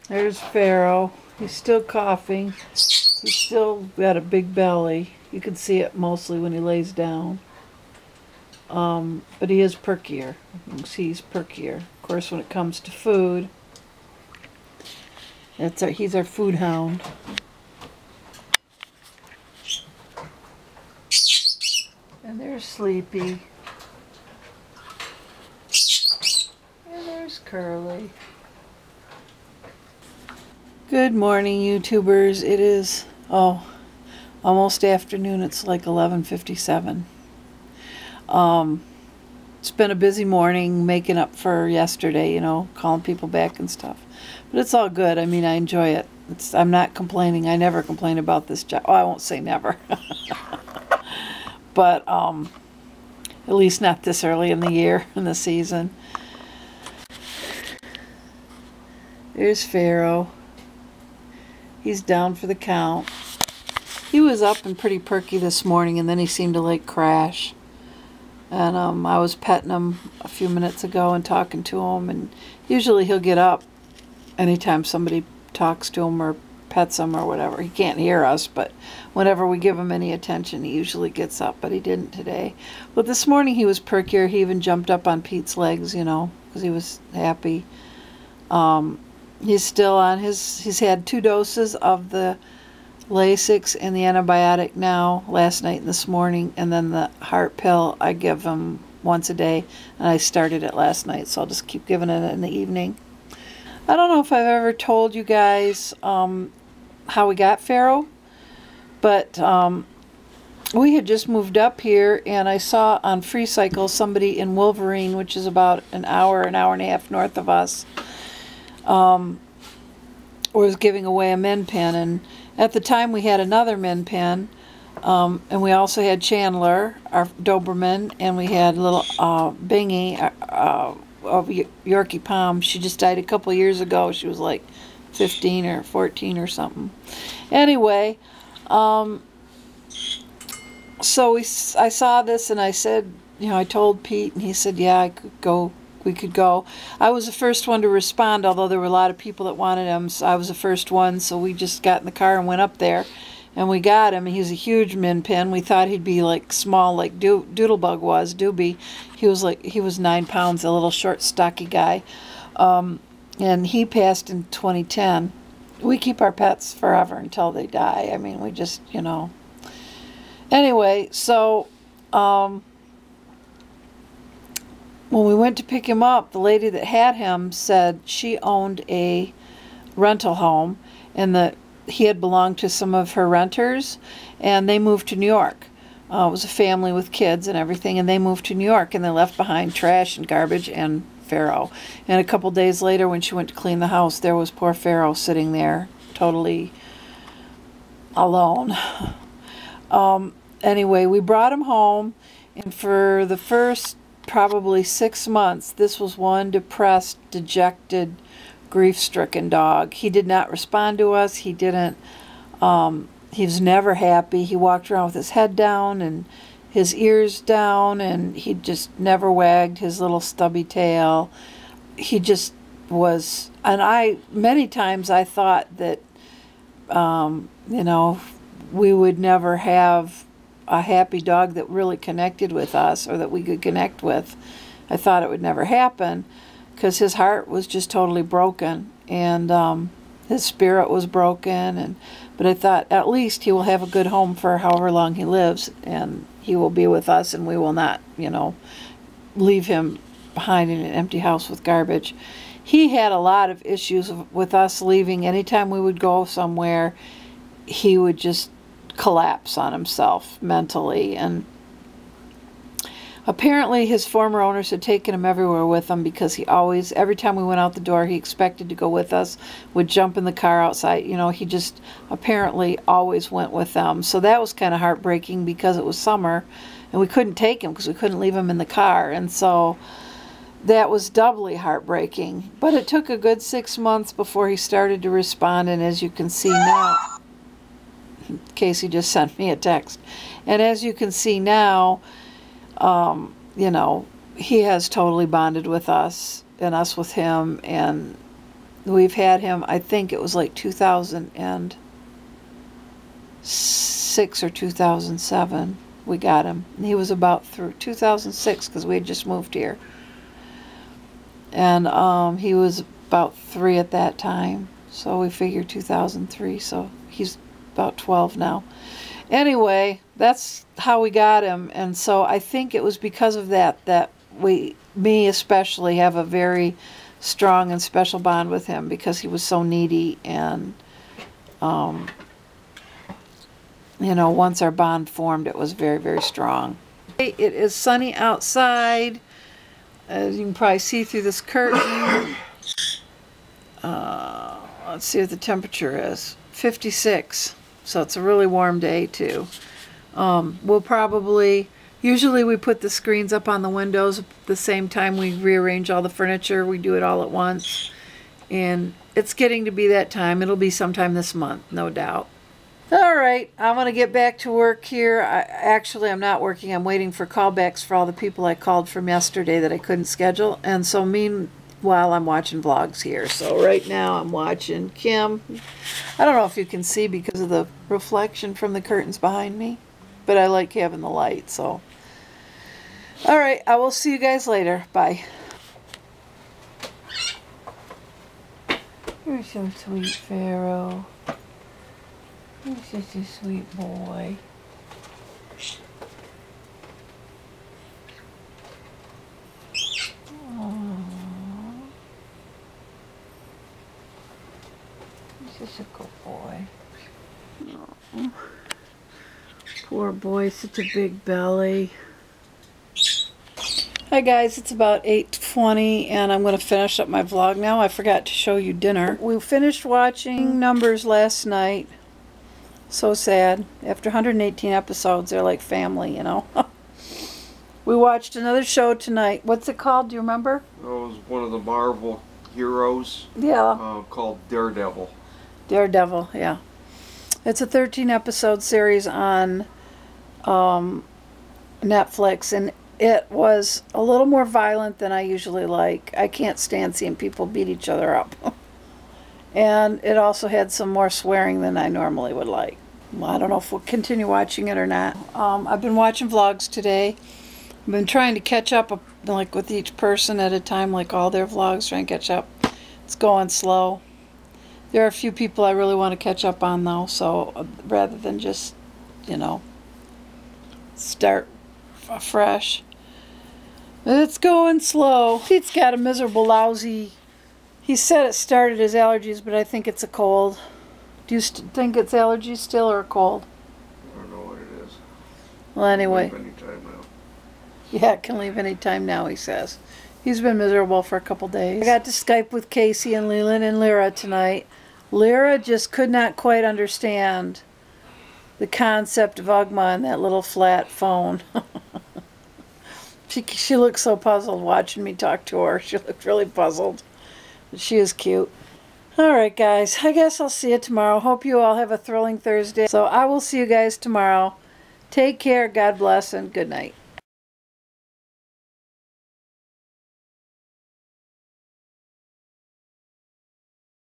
There's Pharaoh. He's still coughing. He's still got a big belly. You can see it mostly when he lays down. But he is perkier. You can see he's perkier. Of course, when it comes to food, he's our food hound. And there's Sleepy. And there's Curly. Good morning, YouTubers. It is, almost afternoon. It's like 11:57. It's been a busy morning making up for yesterday, calling people back and stuff. But it's all good. I mean, I enjoy it. I'm not complaining. I never complain about this job. Oh, I won't say never. But at least not this early in the year, in the season. There's Pharaoh. He's down for the count. He was up and pretty perky this morning, and then he seemed to like crash. And I was petting him a few minutes ago and talking to him, and usually he'll get up anytime somebody talks to him or pets him or whatever. He can't hear us, but whenever we give him any attention, he usually gets up, but he didn't today. But this morning he was perkier. He even jumped up on Pete's legs, because he was happy. He's still on he's had 2 doses of the Lasix and the antibiotic now, last night and this morning, and then the heart pill I give him once a day, and I started it last night, so I'll just keep giving it in the evening. I don't know if I've ever told you guys how we got Pharaoh, but we had just moved up here, and I saw on Free Cycle somebody in Wolverine, which is about an hour and a half north of us, was giving away a min pin. And at the time we had another min pin, and we also had Chandler, our Doberman, and we had little Bingy of Yorkie Palm. She just died a couple years ago. She was like 15 or 14 or something. Anyway, so I saw this, and I said, I told Pete, and he said, yeah, I could go. We could go. I was the first one to respond, although there were a lot of people that wanted him. So I was the first one, so we just got in the car and went up there, and we got him. He's a huge min pin. We thought he'd be like small, like Doodlebug was, Doobie. He was 9 pounds, a little short, stocky guy, and he passed in 2010. We keep our pets forever until they die. I mean, we just, Anyway, so when we went to pick him up, the lady that had him said she owned a rental home, and that he had belonged to some of her renters, and they moved to New York. It was a family with kids and everything, and they moved to New York, and they left behind trash and garbage and Pharaoh. And a couple days later, when she went to clean the house, there was poor Pharaoh sitting there, totally alone. Anyway, we brought him home, and for the first probably 6 months, this was one depressed, dejected, grief-stricken dog. He did not respond to us. He didn't, he was never happy. He walked around with his head down and his ears down, and he just never wagged his little stubby tail. He just was, and many times I thought that, we would never have a happy dog that really connected with us, or that we could connect with. I thought it would never happen, because his heart was just totally broken, and his spirit was broken. But I thought, at least he will have a good home for however long he lives, and he will be with us, and we will not, leave him behind in an empty house with garbage. He had a lot of issues with us leaving. Anytime we would go somewhere, he would just collapse on himself mentally, and apparently his former owners had taken him everywhere with them, because he always, every time we went out the door, he expected to go with us, would jump in the car outside. He just apparently always went with them. So that was kind of heartbreaking, because it was summer and we couldn't take him because we couldn't leave him in the car, and so that was doubly heartbreaking. But it took a good 6 months before he started to respond, and as you can see now, Casey just sent me a text. And as you can see now, he has totally bonded with us, and us with him, and we've had him, I think it was like 2006 or 2007 we got him. He was about through 2006 because we had just moved here. And he was about 3 at that time. So we figured 2003, so he's about 12 now. Anyway, that's how we got him. And so I think it was because of that me especially, have a very strong and special bond with him, because he was so needy. And you know, once our bond formed, it was very, very strong. It is sunny outside, as you can probably see through this curtain. Let's see what the temperature is. 56, so it's a really warm day too. We'll probably, usually we put the screens up on the windows at the same time we rearrange all the furniture. We do it all at once, and it's getting to be that time. It'll be sometime this month, no doubt. All right, I'm going to get back to work here. Actually, I'm not working. I'm waiting for callbacks for all the people I called from yesterday that I couldn't schedule. And so meanwhile, I'm watching vlogs here. So right now I'm watching Kim. I don't know if you can see because of the reflection from the curtains behind me, but I like having the light. So, all right, I will see you guys later. Bye. You're so sweet, Pharaoh. He's just a sweet boy. Aww. He's just a good boy. Aww. Poor boy, such a big belly. Hi guys, it's about 8:20 and I'm going to finish up my vlog now. I forgot to show you dinner. We finished watching Numbers last night. So sad. After 118 episodes, they're like family, you know. We watched another show tonight. What's it called? Do you remember? It was one of the Marvel heroes. Yeah. Called Daredevil. Daredevil, yeah. It's a 13-episode series on Netflix, and it was a little more violent than I usually like. I can't stand seeing people beat each other up. And it also had some more swearing than I normally would like. Well, I don't know if we'll continue watching it or not. I've been watching vlogs today. I've been trying to catch up, like with each person at a time, like all their vlogs, trying to catch up. It's going slow. There are a few people I really want to catch up on though, so rather than just, you know, start fresh. It's going slow. Pete's got a miserable, lousy... He said it started as allergies, but I think it's a cold. Do you think it's allergies still or a cold? I don't know what it is. Well, anyway. Leave anytime now. Yeah, it can leave any time now, he says. He's been miserable for a couple days. I got to Skype with Casey and Leland and Lyra tonight. Lyra just could not quite understand the concept of Ugma and that little flat phone. She looked so puzzled watching me talk to her. She looked really puzzled. She is cute. Alright guys, I guess I'll see you tomorrow. Hope you all have a thrilling Thursday. So I will see you guys tomorrow. Take care, God bless, and good night.